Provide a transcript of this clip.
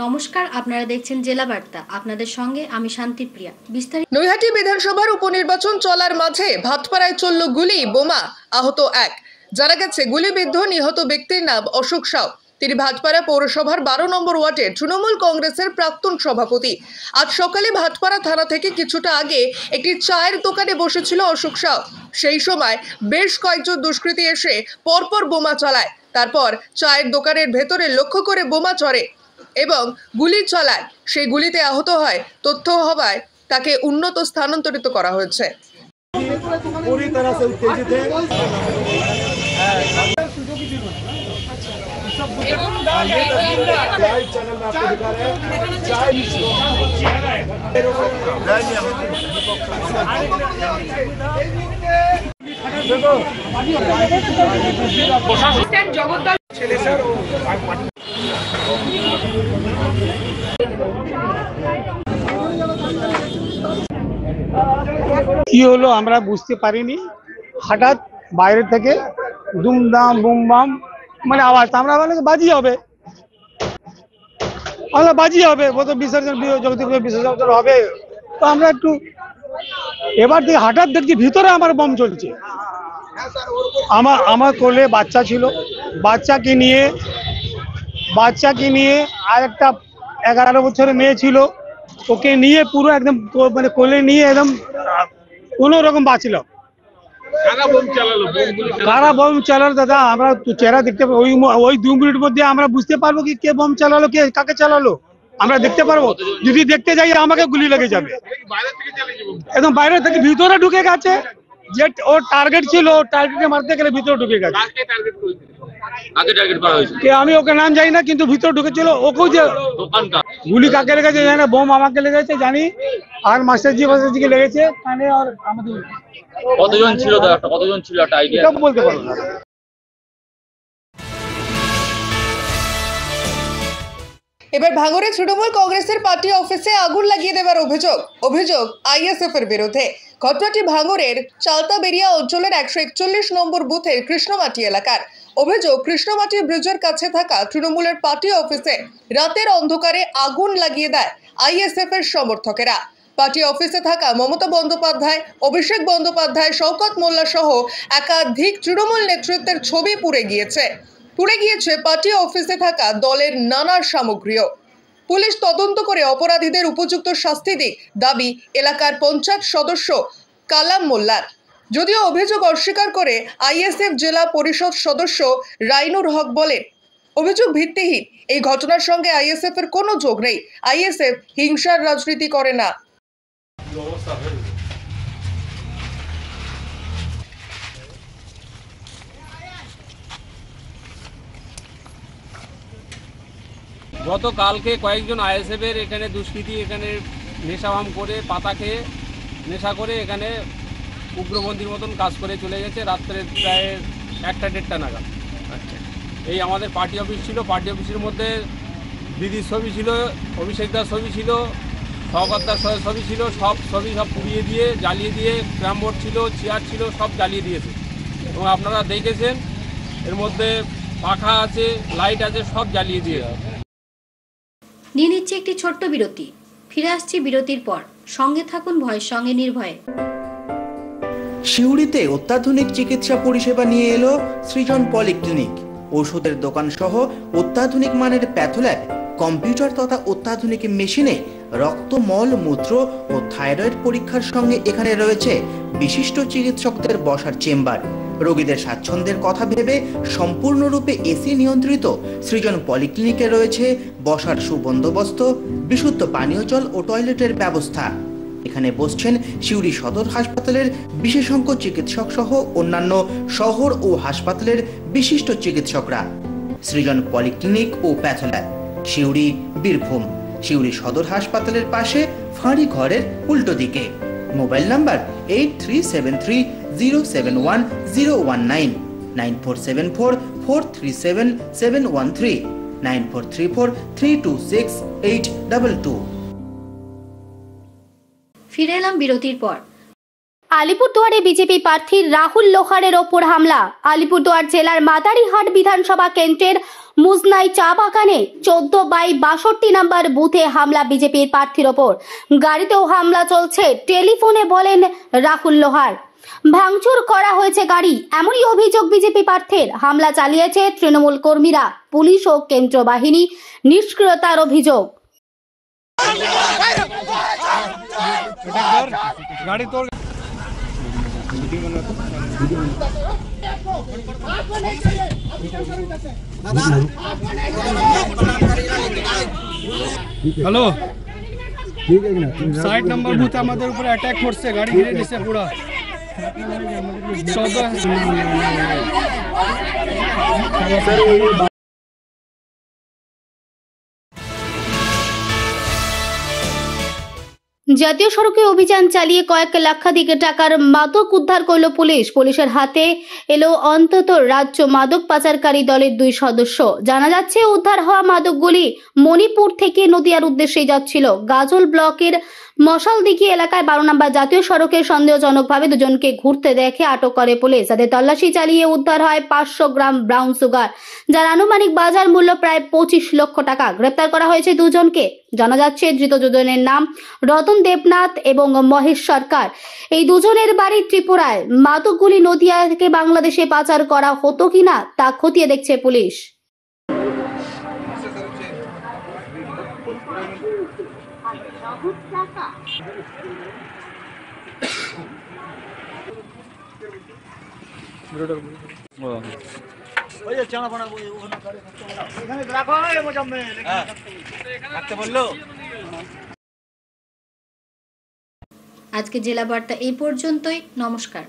নমস্কার, আপনারা দেখছেন জেলা বার্তা। আপনাদের সঙ্গে আমি শান্তিপ্রিয়া। বিস্তারিত। নৈহাটি বিধানসভার উপনির্বাচন চলার মাঝে ভাটপাড়ায় চলল গুলি, বোমা, আহত এক। জানা গেছে গুলিবিদ্ধ নিহত ব্যক্তির নাম অশোক সাউ। তিনি ভাটপাড়া পৌরসভার 12 নম্বর ওয়ার্ডের তৃণমূল কংগ্রেসের প্রাক্তন সভাপতি। আজ সকালে ভাটপাড়া থানা থেকে কিছুটা আগে একটি চায়ের দোকানে বসেছিল অশোক সাউ। সেই সময় বেশ কয়েকজন দুষ্কৃতী এসে পরপর বোমা চালায়। তারপর চায়ের দোকানের ভেতরে লক্ষ্য করে বোমা চড়ে এবং গুলি চালায়। সেই গুলিতে আহত হয়। তথ্য হওয়ায় তাকে উন্নত স্থানান্তরিত করা হয়েছে। पूरी तरह से उत्तेजित है। लाइव चैनल में आपको दिखा रहे हैं। কি হলো আমরা বুঝতে পারিনি। হঠাৎ বাইরে থেকে দুমদাম বুমবাম মানে আওয়াজ, আমরা বলে বাজি হবে, ও তো বিসর্জন জগদীপুর বিসর্জন হবে। তো আমরা একটু এবার দেখি, হঠাৎ দেখছি ভিতরে আমার বম চলছে। আমার কোলে বাচ্চা ছিল, বাচ্চাকে নিয়ে আর একটা 11 বছরের মেয়ে ছিল, ওকে নিয়ে পুরো একদম মানে কোলে নিয়ে একদম কোনো রকম বাঁচল। কারা বোম চালালো দাদা, আমরা চেহারা দেখতে পাবো। ওই 2 মিনিট মধ্যে আমরা বুঝতে পারবো কি কে বোম চালালো, কে কাকে চালালো আমরা দেখতে পারবো। যদি দেখতে যাই আমাকে গুলি লেগে যাবে। একদম বাইরে থেকে ভিতরে ঢুকে গেছে, যে ওর টার্গেট ছিল, টার্গেটে মারতে গেলে ভিতরে ঢুকে গেছে। আমি ওকে নাম জানি না, কিন্তু ভিতরে ঢুকেছিল। ওকেও যে গুলি কাকে লেগেছে জানি না, বোম আমাকে লেগেছে জানি, আর মাস্টারজিকে লেগেছে কানে। আর আমাদের কতজন ছিল একটা আইডিয়া বলতে পারবো না। এবার ভাঙড়ে তৃণমূল কংগ্রেসের পার্টি অফিসে আগুন লাগিয়ে দেওয়ার অভিযোগ আইএসএফ এর বিরুদ্ধে। ঘটনাটি ভাঙড়ের চালতাবেরিয়া অঞ্চলের 141 নম্বর বুথের কৃষ্ণমাটি এলাকার। অভিযোগ, কৃষ্ণমাটি ব্রিজের কাছে থাকা তৃণমূলের পার্টি অফিসে রাতের অন্ধকারে আগুন লাগিয়ে দেয় আইএসএফ এর সমর্থকেরা। পার্টি অফিসে থাকা মমতা বন্দ্যোপাধ্যায়, অভিষেক বন্দ্যোপাধ্যায়, শওকত মোল্লা সহ একাধিক তৃণমূল নেতৃত্বের ছবি পুড়ে গিয়েছে পার্টি অফিসে থাকা দলের নানা সামগ্রীও। পুলিশ তদন্ত করে অপরাধীদের উপযুক্ত শাস্তি দিক দাবি এলাকার পঞ্চায়েত সদস্য কালাম মোল্লার। যদিও অভিযোগ অস্বীকার করে আইএসএফ জেলা পরিষদ সদস্য রাইনুর হক বলেন, অভিযোগ ভিত্তিহীন। এই ঘটনার সঙ্গে আইএসএফ এর কোনো যোগ নেই। আইএসএফ হিংসার রাজনীতি করে না। গতকালকে কয়েকজন আইএসএফের এখানে দুষ্কৃতী এখানে নেশাভাম করে পাতা খেয়ে নেশা করে এখানে উগ্রপন্থীর মতন কাজ করে চলে গেছে রাত্রে প্রায় 1টা-1.5টা নাগাদ। আচ্ছা, এই আমাদের পার্টি অফিস ছিল। পার্টি অফিসের মধ্যে দিদির ছবি ছিল, অভিষেক দার ছবি ছিল, শওকত দার ছবি ছিল। সব ছবি পুড়িয়ে দিয়ে জ্বালিয়ে দিয়ে, ক্যারাম বোর্ড ছিল, চেয়ার ছিল, সব জ্বালিয়ে দিয়েছে। এবং আপনারা দেখেছেন এর মধ্যে পাখা আছে, লাইট আছে, সব জ্বালিয়ে দিয়েছে। নিয়ে নিচ্ছে একটি ছোট্ট বিরতি। ফিরে আসছি বিরতির পর। সঙ্গে থাকুন ভয়ের সঙ্গে নির্ভয়ে। সিউড়িতে অত্যাধুনিক চিকিৎসা পরিষেবা নিয়ে এলো সৃজন পলিক্লিনিক। ওষুধের দোকান সহ অত্যাধুনিক মানের প্যাথোল্যাব, কম্পিউটার তথা অত্যাধুনিক মেশিনে রক্ত, মল, মূত্র ও থাইরয়েড পরীক্ষার সঙ্গে এখানে রয়েছে বিশিষ্ট চিকিৎসকদের বসার চেম্বার। রোগীদের স্বাচ্ছন্দ্যের কথা ভেবে সম্পূর্ণরূপে এসি নিয়ন্ত্রিত সৃজন পলিক্লিনিকে রয়েছে বসার সুবন্দোবস্ত, বিশুদ্ধ পানীয় জল ও টয়লেটের ব্যবস্থা। এখানে বসছেন সিউড়ি সদর হাসপাতালের বিশেষজ্ঞ চিকিৎসক সহ অন্যান্য শহর ও হাসপাতালের বিশিষ্ট চিকিৎসকরা। সৃজন পলিক্লিনিক ও প্যাথোল্যাব, সিউড়ি, বীরভূম। সিউড়ি সদর হাসপাতালের পাশে ফাঁড়ি ঘরের উল্টো দিকে। Mobile number 8373071019, 9474437713, 9434326822। ফিরে এলাম বিরতির পর। আলিপুরদুয়ারে বিজেপি প্রার্থী রাহুল লোহারের ওপর হামলা। আলিপুরদুয়ার জেলার মাদারিহাট বিধানসভা কেন্দ্রের মুজনাই চা বাগানে 14/62 নম্বর বুথে হামলা বিজেপির প্রার্থীর ওপর। গাড়িতেও হামলা চলছে, টেলিফোনে বলেন রাহুল লোহার। ভাঙচুর করা হয়েছে গাড়ি, এমনই অভিযোগ বিজেপি প্রার্থীর। হামলা চালিয়েছে তৃণমূল কর্মীরা, পুলিশ ও কেন্দ্র বাহিনী নিষ্ক্রিয়তার অভিযোগ। হ্যালো, 60 নম্বর বুথ আমাদের উপরে অ্যাটাক করছে, গাড়ি ঘিরে নিছে পুরো। জাতীয় সড়কে অভিযান চালিয়ে কয়েক লক্ষাধিক টাকার মাদক উদ্ধার করল পুলিশ। পুলিশের হাতে এলো অন্তত রাজ্য মাদক পাচারকারী দলের 2 সদস্য। জানা যাচ্ছে উদ্ধার হওয়া মাদকগুলি মণিপুর থেকে নদিয়ার উদ্দেশ্যে যাচ্ছিল। গাজল ব্লকের মশালদিঘি এলাকায় 12 নম্বর জাতীয় সড়কে সন্দেহজনকভাবে দুজনকে ঘুরতে দেখে আটক করে পুলিশ। তাদের তল্লাশি চালিয়ে উদ্ধার হয় 500 গ্রাম ব্রাউন সুগার, যার আনুমানিক বাজার মূল্য প্রায় 25 লক্ষ টাকা। গ্রেপ্তার করা হয়েছে 2 জনকে। জানা যাচ্ছে ধৃত দুজনের নাম রতন দেবনাথ এবং মহেশ সরকার। এই দুজনের বাড়ি ত্রিপুরায়। মাদকগুলি নদিয়া থেকে বাংলাদেশে পাচার করা হতো কিনা তা খতিয়ে দেখছে পুলিশ। আজকে জেলা বার্তা এই পর্যন্তই। নমস্কার।